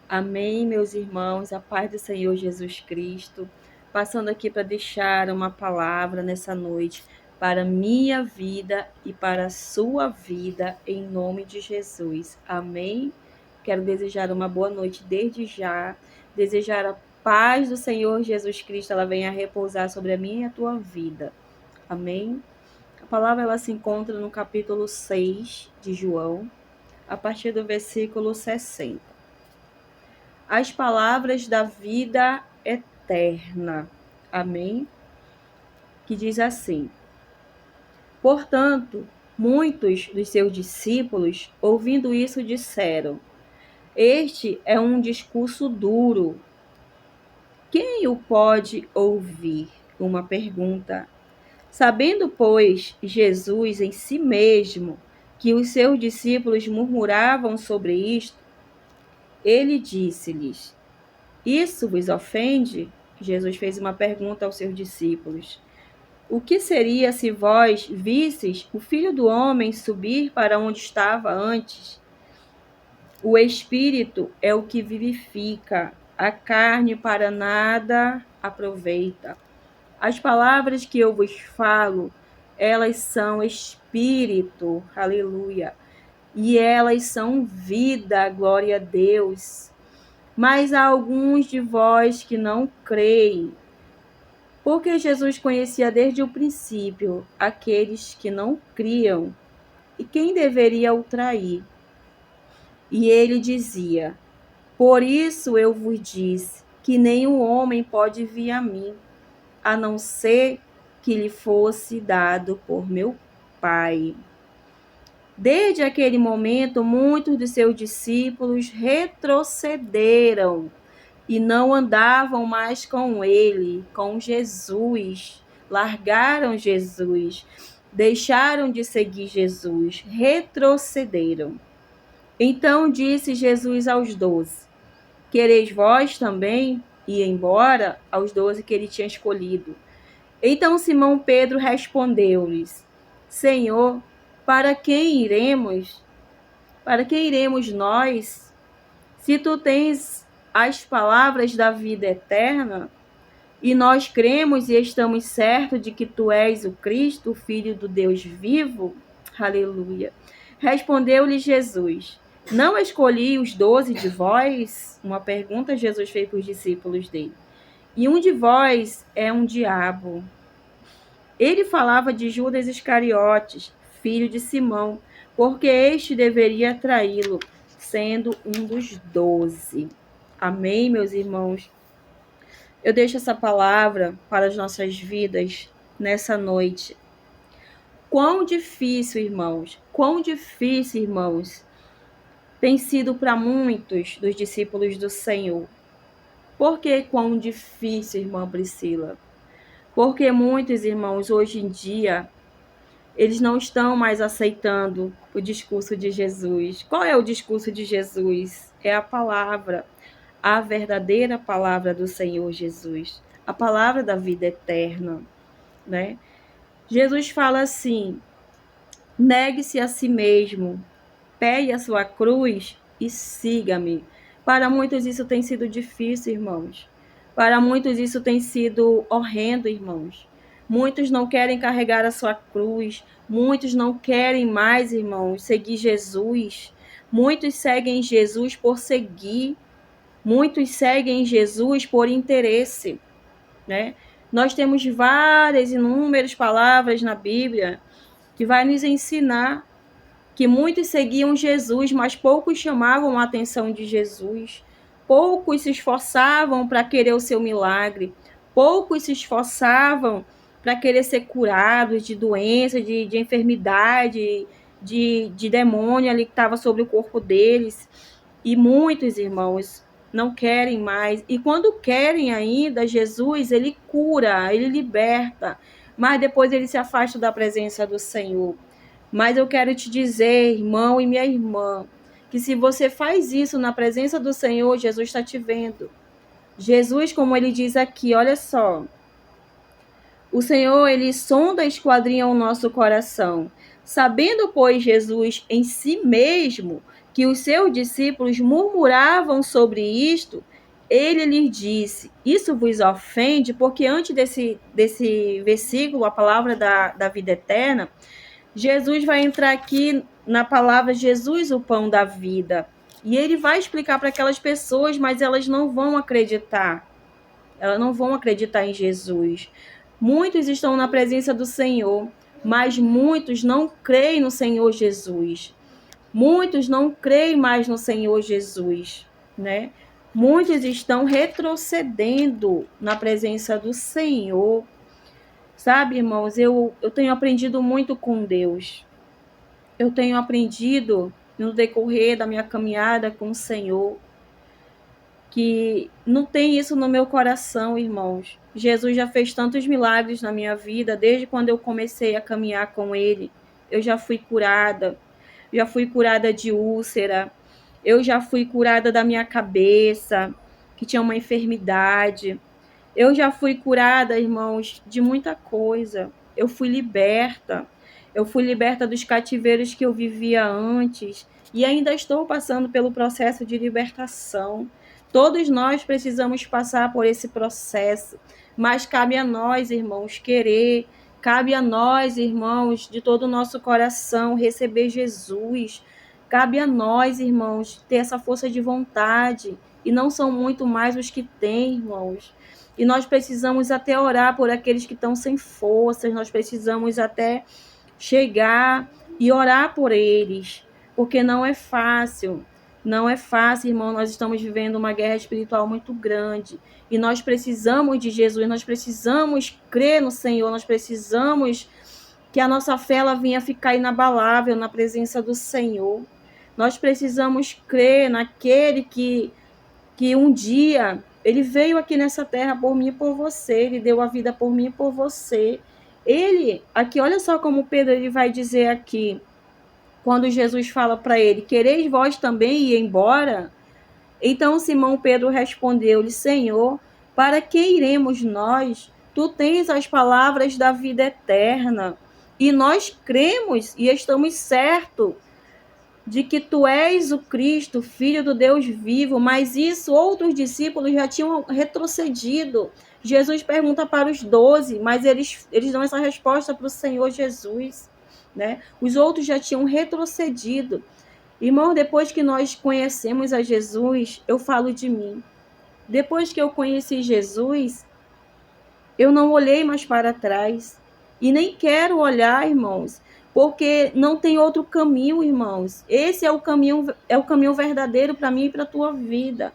Amém, meus irmãos, a paz do Senhor Jesus Cristo. Passando aqui para deixar uma palavra nessa noite para minha vida e para a sua vida, em nome de Jesus. Amém? Quero desejar uma boa noite desde já, desejar a paz do Senhor Jesus Cristo, ela venha repousar sobre a minha e a tua vida. Amém? A palavra ela se encontra no capítulo 6 de João, a partir do versículo 60. As palavras da vida eterna. Amém? Que diz assim: Portanto, muitos dos seus discípulos, ouvindo isso, disseram: Este é um discurso duro. Quem o pode ouvir? Uma pergunta. Sabendo, pois, Jesus em si mesmo que os seus discípulos murmuravam sobre isto, ele disse-lhes: Isso vos ofende? Jesus fez uma pergunta aos seus discípulos. O que seria se vós visseis o Filho do Homem subir para onde estava antes? O Espírito é o que vivifica, a carne para nada aproveita. As palavras que eu vos falo, elas são Espírito, aleluia, e elas são vida, glória a Deus. Mas há alguns de vós que não creem, porque Jesus conhecia desde o princípio aqueles que não criam e quem deveria o trair. E ele dizia: Por isso eu vos disse que nenhum homem pode vir a mim, a não ser que lhe fosse dado por meu Pai. Desde aquele momento, muitos de seus discípulos retrocederam e não andavam mais com ele, com Jesus. Largaram Jesus, deixaram de seguir Jesus, retrocederam. Então disse Jesus aos 12: Quereis vós também ir embora? Aos 12 que ele tinha escolhido. Então Simão Pedro respondeu-lhes: Senhor, para quem iremos? Para quem iremos nós? Se tu tens as palavras da vida eterna, e nós cremos e estamos certos de que tu és o Cristo, o Filho do Deus vivo, aleluia. Respondeu-lhe Jesus: Não escolhi os 12 de vós? Uma pergunta Jesus fez para os discípulos dele. E um de vós é um diabo. Ele falava de Judas Iscariotes, filho de Simão, porque este deveria traí-lo, sendo um dos 12. Amém, meus irmãos? Eu deixo essa palavra para as nossas vidas nessa noite. Quão difícil, irmãos, tem sido para muitos dos discípulos do Senhor. Por que quão difícil, irmã Priscila? Porque muitos irmãos, hoje em dia, eles não estão mais aceitando o discurso de Jesus. Qual é o discurso de Jesus? É a palavra, a verdadeira palavra do Senhor Jesus, a palavra da vida eterna, né? Jesus fala assim: negue-se a si mesmo, pegue a sua cruz e siga-me. Para muitos isso tem sido difícil, irmãos. Para muitos isso tem sido horrendo, irmãos. Muitos não querem carregar a sua cruz. Muitos não querem mais, irmãos, seguir Jesus. Muitos seguem Jesus por seguir. Muitos seguem Jesus por interesse, né? Nós temos várias, inúmeras palavras na Bíblia que vai nos ensinar que muitos seguiam Jesus, mas poucos chamavam a atenção de Jesus. Poucos se esforçavam para querer o seu milagre. Poucos se esforçavam para querer ser curados de doença, de enfermidade, de demônio ali que estava sobre o corpo deles. E muitos, irmãos, não querem mais. E quando querem ainda, Jesus, ele cura, ele liberta. Mas depois ele se afasta da presença do Senhor. Mas eu quero te dizer, irmão e minha irmã, que se você faz isso na presença do Senhor, Jesus está te vendo. Jesus, como ele diz aqui, olha só. O Senhor, ele sonda e esquadrinha o nosso coração. Sabendo, pois, Jesus em si mesmo que os seus discípulos murmuravam sobre isto, ele lhes disse: isso vos ofende? Porque antes desse versículo, a palavra da vida eterna, Jesus vai entrar aqui na palavra Jesus, o pão da vida. E ele vai explicar para aquelas pessoas, mas elas não vão acreditar. Elas não vão acreditar em Jesus. Muitos estão na presença do Senhor, mas muitos não creem no Senhor Jesus. Muitos não creem mais no Senhor Jesus, né? Muitos estão retrocedendo na presença do Senhor. Sabe, irmãos, eu tenho aprendido muito com Deus. Eu tenho aprendido no decorrer da minha caminhada com o Senhor, que não tem isso no meu coração, irmãos. Jesus já fez tantos milagres na minha vida, desde quando eu comecei a caminhar com Ele. Eu já fui curada de úlcera, eu já fui curada da minha cabeça, que tinha uma enfermidade. Eu já fui curada, irmãos, de muita coisa. Eu fui liberta. Eu fui liberta dos cativeiros que eu vivia antes e ainda estou passando pelo processo de libertação. Todos nós precisamos passar por esse processo, mas cabe a nós, irmãos, querer, cabe a nós, irmãos, de todo o nosso coração receber Jesus. Cabe a nós, irmãos, ter essa força de vontade, e não são muito mais os que têm, irmãos. E nós precisamos até orar por aqueles que estão sem forças, nós precisamos até chegar e orar por eles, porque não é fácil. Não é fácil, irmão, nós estamos vivendo uma guerra espiritual muito grande, e nós precisamos de Jesus, nós precisamos crer no Senhor, nós precisamos que a nossa fé ela venha ficar inabalável na presença do Senhor. Nós precisamos crer naquele que um dia ele veio aqui nessa terra por mim e por você, ele deu a vida por mim e por você. Ele, aqui, olha só como Pedro ele vai dizer aqui, quando Jesus fala para ele: quereis vós também ir embora? Então Simão Pedro respondeu-lhe: Senhor, para que iremos nós? Tu tens as palavras da vida eterna, e nós cremos e estamos certos de que tu és o Cristo, Filho do Deus vivo. Mas isso outros discípulos já tinham retrocedido. Jesus pergunta para os 12, mas eles dão essa resposta para o Senhor Jesus, né? Os outros já tinham retrocedido. Irmão, depois que nós conhecemos a Jesus, eu falo de mim. Depois que eu conheci Jesus, eu não olhei mais para trás. E nem quero olhar, irmãos, porque não tem outro caminho, irmãos. Esse é o caminho verdadeiro para mim e para a tua vida.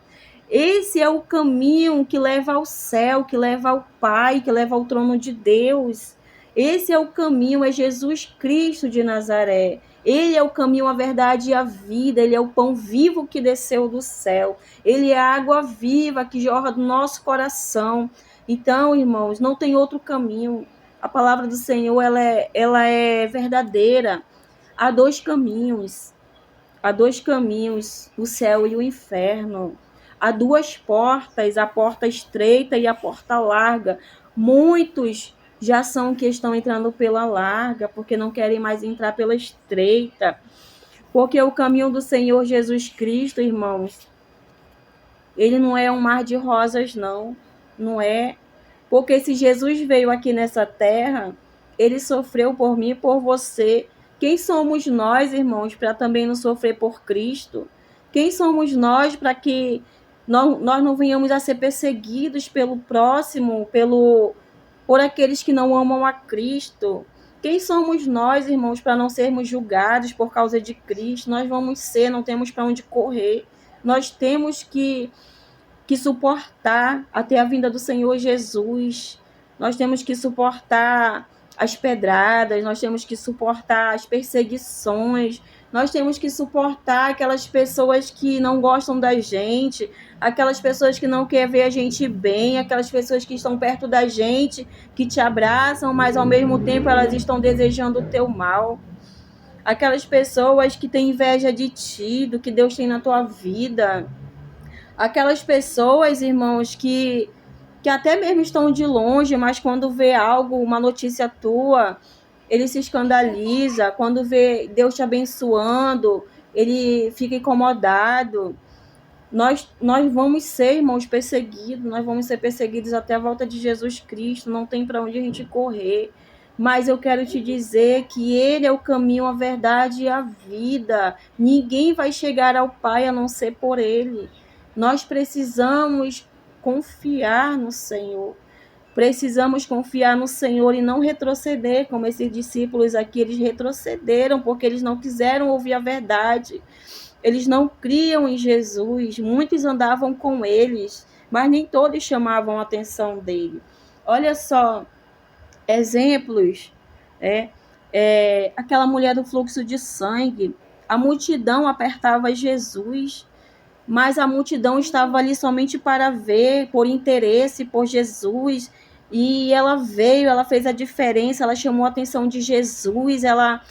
Esse é o caminho que leva ao céu, que leva ao Pai, que leva ao trono de Deus. Esse é o caminho, é Jesus Cristo de Nazaré. Ele é o caminho, a verdade e a vida. Ele é o pão vivo que desceu do céu. Ele é a água viva que jorra do nosso coração. Então, irmãos, não tem outro caminho. A palavra do Senhor, ela é verdadeira. Há dois caminhos, o céu e o inferno. Há duas portas, a porta estreita e a porta larga. Muitos já são que estão entrando pela larga, porque não querem mais entrar pela estreita. Porque o caminho do Senhor Jesus Cristo, irmãos, ele não é um mar de rosas, não. Não é. Porque se Jesus veio aqui nessa terra, ele sofreu por mim e por você. Quem somos nós, irmãos, para também não sofrer por Cristo? Quem somos nós para que nós não venhamos a ser perseguidos pelo próximo, por aqueles que não amam a Cristo? Quem somos nós, irmãos, para não sermos julgados por causa de Cristo? Nós vamos ser, não temos para onde correr. Nós temos que suportar até a vinda do Senhor Jesus. Nós temos que suportar as pedradas, nós temos que suportar as perseguições, nós temos que suportar aquelas pessoas que não gostam da gente, aquelas pessoas que não querem ver a gente bem, aquelas pessoas que estão perto da gente, que te abraçam, mas ao mesmo tempo elas estão desejando o teu mal. Aquelas pessoas que têm inveja de ti, do que Deus tem na tua vida. Aquelas pessoas, irmãos, que até mesmo estão de longe, mas quando vê algo, uma notícia tua, ele se escandaliza. Quando vê Deus te abençoando, ele fica incomodado. Nós vamos ser, irmãos, perseguidos, nós vamos ser perseguidos até a volta de Jesus Cristo, não tem para onde a gente correr. Mas eu quero te dizer que Ele é o caminho, a verdade e a vida. Ninguém vai chegar ao Pai a não ser por Ele. Nós precisamos confiar no Senhor. Precisamos confiar no Senhor e não retroceder, como esses discípulos aqui, eles retrocederam porque eles não quiseram ouvir a verdade. Eles não criam em Jesus, muitos andavam com eles, mas nem todos chamavam a atenção dele. Olha só, exemplos, aquela mulher do fluxo de sangue, a multidão apertava Jesus, mas a multidão estava ali somente para ver, por interesse, por Jesus, e ela veio, ela fez a diferença, ela chamou a atenção de Jesus, ela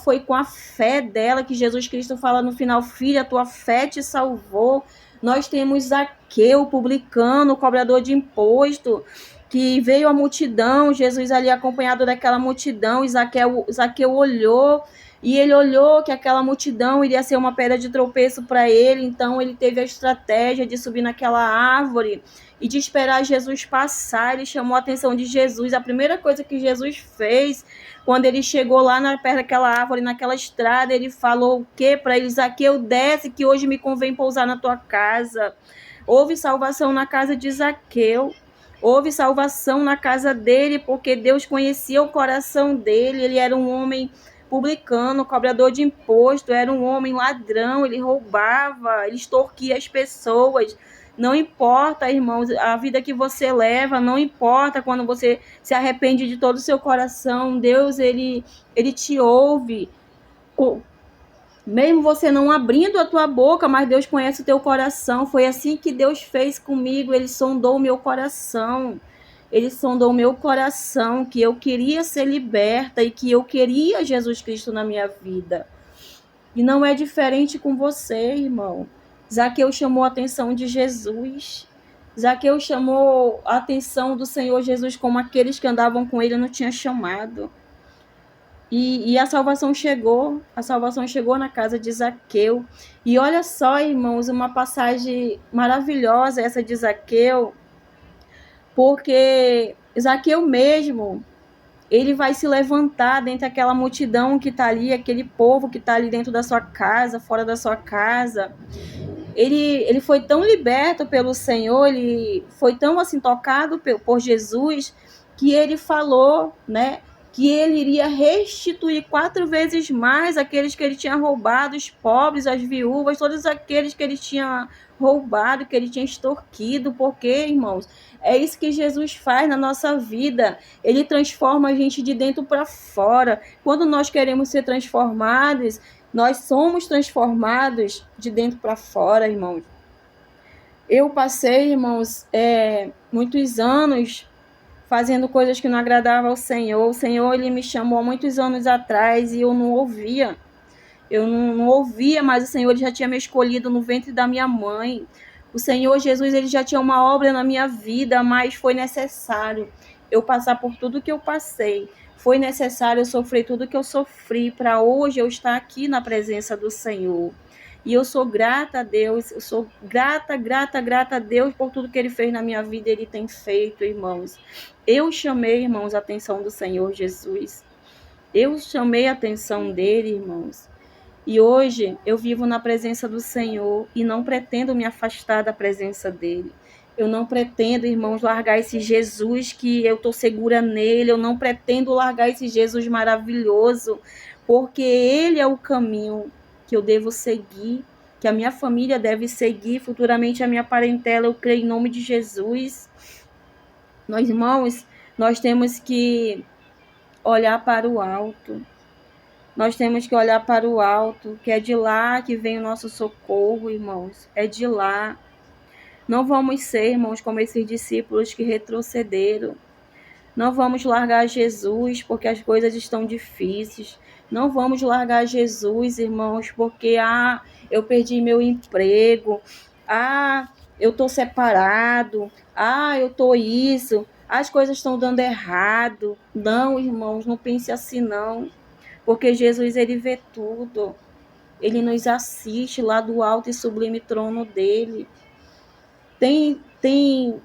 foi com a fé dela, que Jesus Cristo fala no final, filha, a tua fé te salvou. Nós temos Zaqueu, publicano, cobrador de imposto, que veio a multidão, Jesus ali acompanhado daquela multidão, e Zaqueu olhou, e ele olhou que aquela multidão iria ser uma pedra de tropeço para ele, então ele teve a estratégia de subir naquela árvore e de esperar Jesus passar. Ele chamou a atenção de Jesus. A primeira coisa que Jesus fez, quando ele chegou lá perto daquela árvore, naquela estrada, ele falou o quê para eles? Zaqueu, desce, que hoje me convém pousar na tua casa. Houve salvação na casa de Zaqueu. Houve salvação na casa dele, porque Deus conhecia o coração dele. Ele era um homem publicano, cobrador de imposto, era um homem ladrão, ele roubava, ele extorquia as pessoas. Não importa, irmãos, a vida que você leva, não importa quando você se arrepende de todo o seu coração, Deus, ele te ouve. Mesmo você não abrindo a tua boca, mas Deus conhece o teu coração. Foi assim que Deus fez comigo, ele sondou o meu coração. Ele sondou o meu coração, que eu queria ser liberta e que eu queria Jesus Cristo na minha vida. E não é diferente com você, irmão. Zaqueu chamou a atenção de Jesus. Zaqueu chamou a atenção do Senhor Jesus como aqueles que andavam com ele não tinham chamado. E a salvação chegou na casa de Zaqueu. E olha só, irmãos, uma passagem maravilhosa essa de Zaqueu, porque Zaqueu mesmo, ele vai se levantar dentro daquela multidão que está ali, aquele povo que está ali dentro da sua casa, fora da sua casa. Ele foi tão liberto pelo Senhor, ele foi tão assim tocado por Jesus, que ele falou, né, que ele iria restituir 4 vezes mais aqueles que ele tinha roubado, os pobres, as viúvas, todos aqueles que ele tinha roubado, que ele tinha extorquido. Porque, irmãos, é isso que Jesus faz na nossa vida. Ele transforma a gente de dentro para fora. Quando nós queremos ser transformados, nós somos transformados de dentro para fora, irmãos. Eu passei, irmãos, muitos anos fazendo coisas que não agradavam ao Senhor. O Senhor, ele me chamou há muitos anos atrás e eu não ouvia. Eu não ouvia, mas o Senhor, ele já tinha me escolhido no ventre da minha mãe. O Senhor Jesus, ele já tinha uma obra na minha vida, mas foi necessário eu passar por tudo que eu passei. Foi necessário eu sofrer tudo que eu sofri para hoje eu estar aqui na presença do Senhor. E eu sou grata a Deus, eu sou grata a Deus por tudo que Ele fez na minha vida, Ele tem feito, irmãos. Eu chamei, irmãos, a atenção do Senhor Jesus. Eu chamei a atenção dEle, irmãos. E hoje eu vivo na presença do Senhor e não pretendo me afastar da presença dEle. Eu não pretendo, irmãos, largar esse Jesus que eu estou segura nele. Eu não pretendo largar esse Jesus maravilhoso, porque Ele é o caminho que eu devo seguir, que a minha família deve seguir, futuramente a minha parentela, eu creio em nome de Jesus. Nós, irmãos, nós temos que olhar para o alto. Nós temos que olhar para o alto, que é de lá que vem o nosso socorro, irmãos. É de lá. Não vamos ser, irmãos, como esses discípulos que retrocederam. Não vamos largar Jesus porque as coisas estão difíceis. Não vamos largar Jesus, irmãos, porque eu perdi meu emprego. Eu estou separado. Eu estou isso. As coisas estão dando errado. Não, irmãos, não pense assim não. Porque Jesus, ele vê tudo. Ele nos assiste lá do alto e sublime trono dele. Tem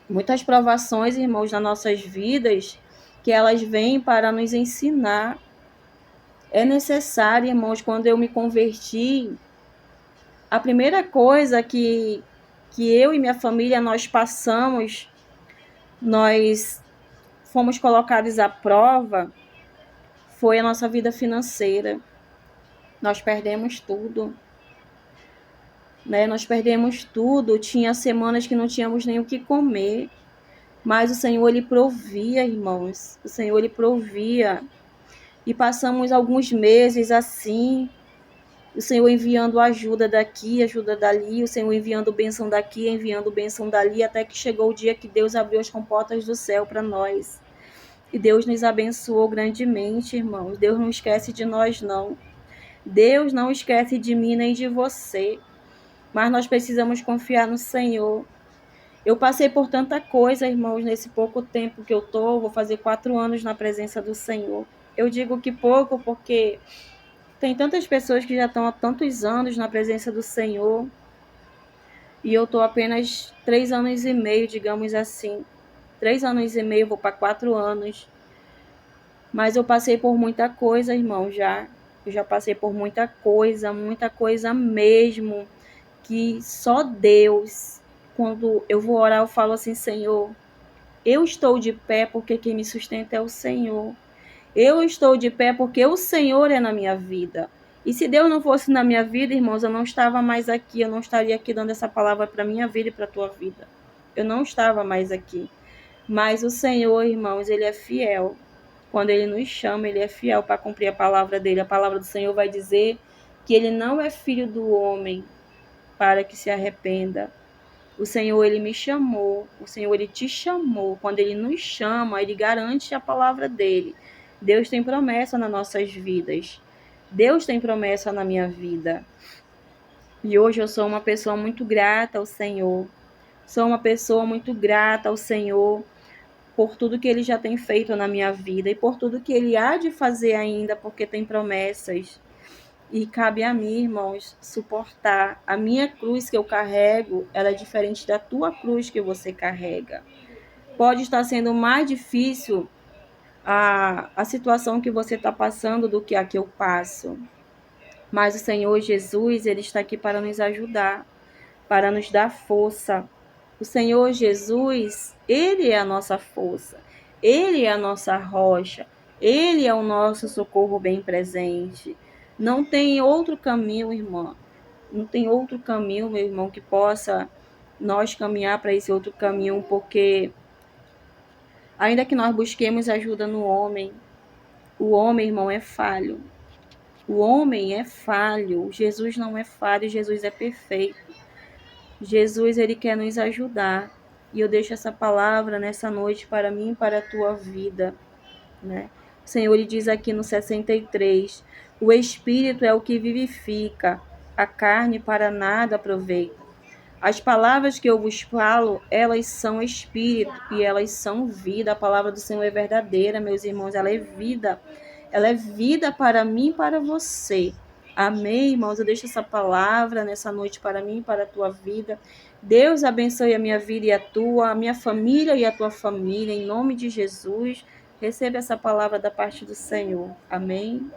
muitas provações, irmãos, nas nossas vidas, que elas vêm para nos ensinar. É necessário, irmãos, quando eu me converti, a primeira coisa que eu e minha família nós passamos, nós fomos colocados à prova, foi a nossa vida financeira. Nós perdemos tudo, né? Nós perdemos tudo. Tinha semanas que não tínhamos nem o que comer, mas o Senhor, Ele provia, irmãos. O Senhor, Ele provia. E passamos alguns meses assim, o Senhor enviando ajuda daqui, ajuda dali, o Senhor enviando bênção daqui, enviando bênção dali, até que chegou o dia que Deus abriu as comportas do céu para nós. E Deus nos abençoou grandemente, irmãos. Deus não esquece de nós, não. Deus não esquece de mim nem de você. Mas nós precisamos confiar no Senhor. Eu passei por tanta coisa, irmãos, nesse pouco tempo que eu vou fazer 4 anos na presença do Senhor. Eu digo que pouco porque tem tantas pessoas que já estão há tantos anos na presença do Senhor. E eu estou apenas 3 anos e meio, digamos assim. 3 anos e meio, vou para 4 anos. Mas eu passei por muita coisa, irmão, já. Eu já passei por muita coisa mesmo, que só Deus, quando eu vou orar, eu falo assim, Senhor, eu estou de pé porque quem me sustenta é o Senhor. Eu estou de pé porque o Senhor é na minha vida. E se Deus não fosse na minha vida, irmãos, eu não estava mais aqui, eu não estaria aqui dando essa palavra para a minha vida e para a tua vida. Eu não estava mais aqui. Mas o Senhor, irmãos, Ele é fiel. Quando Ele nos chama, Ele é fiel para cumprir a palavra dEle. A palavra do Senhor vai dizer que Ele não é filho do homem para que se arrependa. O Senhor, Ele me chamou. O Senhor, Ele te chamou. Quando Ele nos chama, Ele garante a palavra dEle. Deus tem promessa nas nossas vidas. Deus tem promessa na minha vida. E hoje eu sou uma pessoa muito grata ao Senhor. Sou uma pessoa muito grata ao Senhor por tudo que Ele já tem feito na minha vida e por tudo que Ele há de fazer ainda, porque tem promessas. E cabe a mim, irmãos, suportar. A minha cruz que eu carrego, ela é diferente da tua cruz que você carrega. Pode estar sendo mais difícil a situação que você está passando do que a que eu passo. Mas o Senhor Jesus, Ele está aqui para nos ajudar, para nos dar força. O Senhor Jesus, Ele é a nossa força. Ele é a nossa rocha. Ele é o nosso socorro bem presente. Não tem outro caminho, irmã. Não tem outro caminho, meu irmão, que possa nós caminhar para esse outro caminho, porque ainda que nós busquemos ajuda no homem, o homem, irmão, é falho. O homem é falho. Jesus não é falho, Jesus é perfeito. Jesus, Ele quer nos ajudar. E eu deixo essa palavra nessa noite para mim e para a tua vida, né? O Senhor, Ele diz aqui no 63, o Espírito é o que vivifica, a carne para nada aproveita. As palavras que eu vos falo, elas são Espírito e elas são vida. A palavra do Senhor é verdadeira, meus irmãos, ela é vida. Ela é vida para mim e para você. Amém, irmãos? Eu deixo essa palavra nessa noite para mim e para a tua vida. Deus abençoe a minha vida e a tua, a minha família e a tua família. Em nome de Jesus, receba essa palavra da parte do Senhor. Amém?